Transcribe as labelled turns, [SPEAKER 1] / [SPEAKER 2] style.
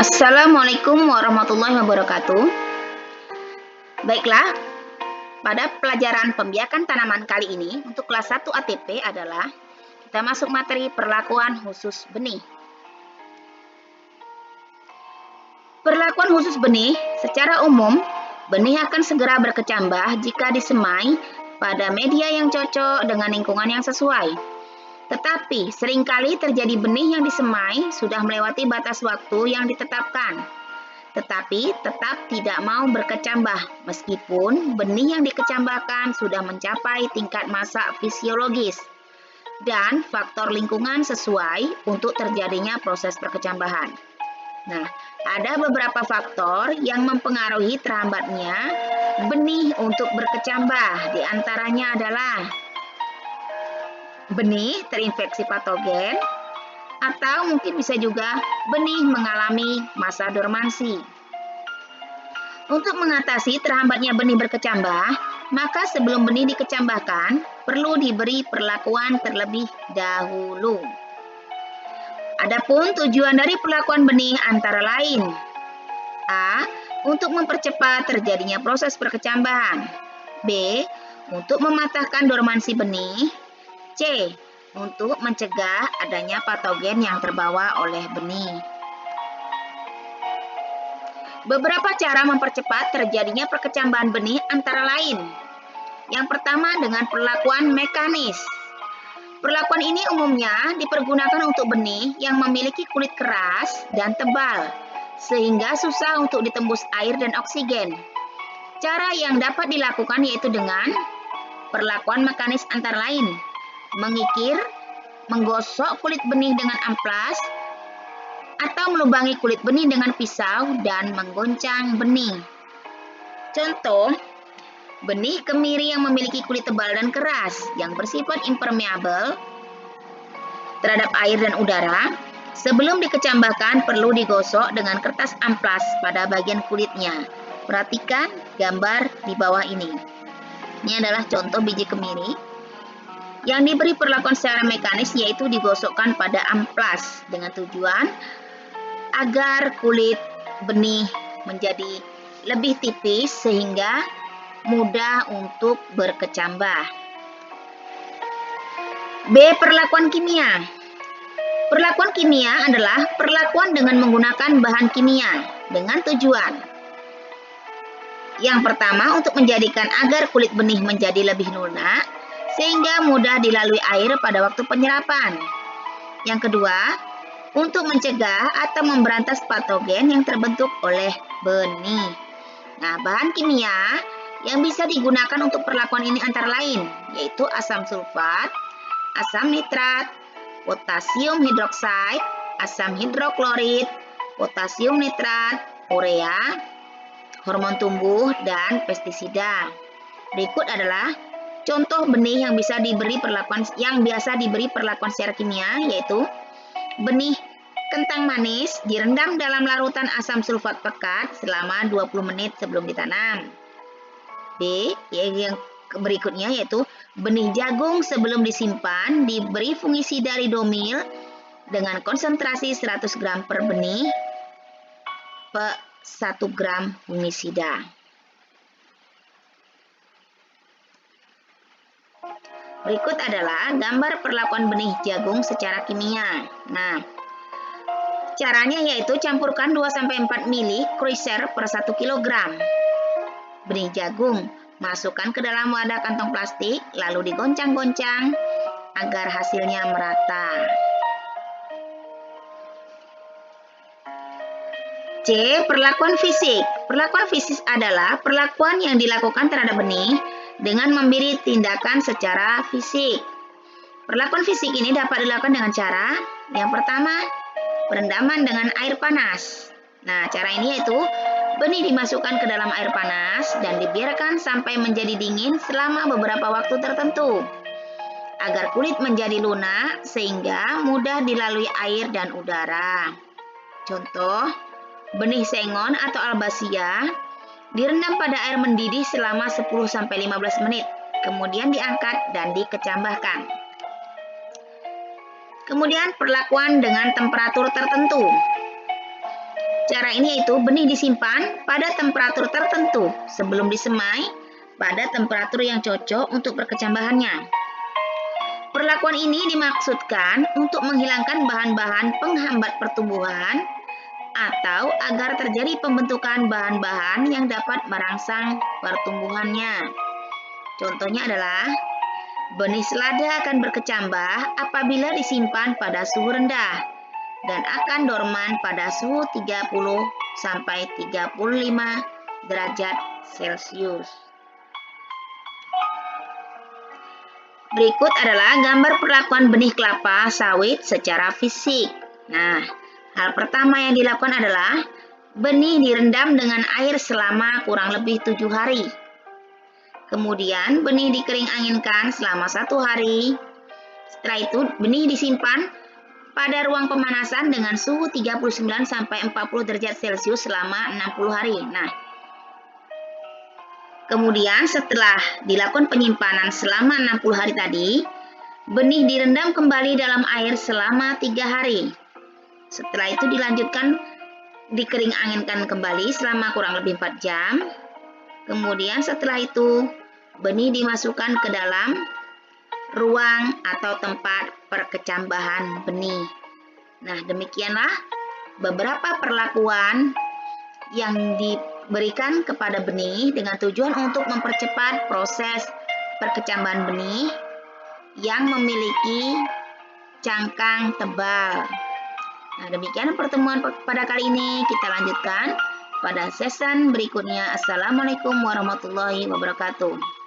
[SPEAKER 1] Assalamualaikum warahmatullahi wabarakatuh. Baiklah, pada pelajaran pembiakan tanaman kali ini untuk kelas 1 ATP adalah kita masuk materi perlakuan khusus benih. Perlakuan khusus benih, secara umum, benih akan segera berkecambah jika disemai pada media yang cocok dengan lingkungan yang sesuai. Tetapi, seringkali terjadi benih yang disemai sudah melewati batas waktu yang ditetapkan, tetapi tetap tidak mau berkecambah, meskipun benih yang dikecambahkan sudah mencapai tingkat masak fisiologis dan faktor lingkungan sesuai untuk terjadinya proses perkecambahan. Nah, ada beberapa faktor yang mempengaruhi terhambatnya benih untuk berkecambah. Di antaranya adalah benih terinfeksi patogen, atau mungkin bisa juga benih mengalami masa dormansi. Untuk mengatasi terhambatnya benih berkecambah, maka sebelum benih dikecambahkan, perlu diberi perlakuan terlebih dahulu. Adapun tujuan dari perlakuan benih antara lain: A. Untuk mempercepat terjadinya proses perkecambahan. B. Untuk mematahkan dormansi benih. C. Untuk mencegah adanya patogen yang terbawa oleh benih. Beberapa cara mempercepat terjadinya perkecambahan benih antara lain. Yang pertama dengan perlakuan mekanis. Perlakuan ini umumnya dipergunakan untuk benih yang memiliki kulit keras dan tebal, sehingga susah untuk ditembus air dan oksigen. Cara yang dapat dilakukan yaitu dengan perlakuan mekanis antara lain: mengikir, menggosok kulit benih dengan amplas, atau melubangi kulit benih dengan pisau dan menggoncang benih. Contoh, benih kemiri yang memiliki kulit tebal dan keras yang bersifat impermeable terhadap air dan udara, sebelum dikecambahkan perlu digosok dengan kertas amplas pada bagian kulitnya. Perhatikan gambar di bawah ini. Ini adalah contoh biji kemiri yang diberi perlakuan secara mekanis, yaitu digosokkan pada amplas dengan tujuan agar kulit benih menjadi lebih tipis sehingga mudah untuk berkecambah. B. Perlakuan kimia. Perlakuan kimia adalah perlakuan dengan menggunakan bahan kimia dengan tujuan: yang pertama, untuk menjadikan agar kulit benih menjadi lebih lunak sehingga mudah dilalui air pada waktu penyerapan. Yang kedua, untuk mencegah atau memberantas patogen yang terbentuk oleh benih. Nah, bahan kimia yang bisa digunakan untuk perlakuan ini antara lain yaitu asam sulfat, asam nitrat, potasium hidroksida, asam hidroklorid, potasium nitrat, urea, hormon tumbuh, dan pestisida. Berikut adalah contoh benih yang biasa diberi perlakuan secara kimia, yaitu benih kentang manis direndam dalam larutan asam sulfat pekat selama 20 menit sebelum ditanam. B. Yang berikutnya yaitu benih jagung sebelum disimpan diberi fungisida lidomil dengan konsentrasi 100 gram per benih per 1 gram fungisida. Berikut adalah gambar perlakuan benih jagung secara kimia. Nah, caranya yaitu campurkan 2-4 ml Cruiser per 1 kg benih jagung. Masukkan ke dalam wadah kantong plastik, lalu digoncang-goncang agar hasilnya merata. C. Perlakuan fisik. Perlakuan fisik adalah perlakuan yang dilakukan terhadap benih dengan memberi tindakan secara fisik. Perlakuan fisik ini dapat dilakukan dengan cara yang pertama, perendaman dengan air panas. Nah, cara ini yaitu benih dimasukkan ke dalam air panas dan dibiarkan sampai menjadi dingin selama beberapa waktu tertentu agar kulit menjadi lunak sehingga mudah dilalui air dan udara. Contoh, benih sengon atau albasia direndam pada air mendidih selama 10-15 menit, kemudian diangkat dan dikecambahkan. Kemudian perlakuan dengan temperatur tertentu. Cara ini yaitu benih disimpan pada temperatur tertentu sebelum disemai pada temperatur yang cocok untuk perkecambahannya. Perlakuan ini dimaksudkan untuk menghilangkan bahan-bahan penghambat pertumbuhan atau agar terjadi pembentukan bahan-bahan yang dapat merangsang pertumbuhannya. Contohnya adalah benih selada akan berkecambah apabila disimpan pada suhu rendah dan akan dorman pada suhu 30 sampai 35 derajat Celcius. Berikut adalah gambar perlakuan benih kelapa sawit secara fisik. Nah, hal pertama yang dilakukan adalah benih direndam dengan air selama kurang lebih 7 hari. Kemudian benih dikering anginkan selama 1 hari. Setelah itu benih disimpan pada ruang pemanasan dengan suhu 39 sampai 40 derajat Celcius selama 60 hari. Nah, kemudian setelah dilakukan penyimpanan selama 60 hari tadi, benih direndam kembali dalam air selama 3 hari. Setelah itu dilanjutkan dikering anginkan kembali selama kurang lebih 4 jam. Kemudian setelah itu benih dimasukkan ke dalam ruang atau tempat perkecambahan benih. Nah, demikianlah beberapa perlakuan yang diberikan kepada benih dengan tujuan untuk mempercepat proses perkecambahan benih yang memiliki cangkang tebal. Nah, demikian pertemuan pada kali ini. Kita lanjutkan pada season berikutnya. Assalamualaikum warahmatullahi wabarakatuh.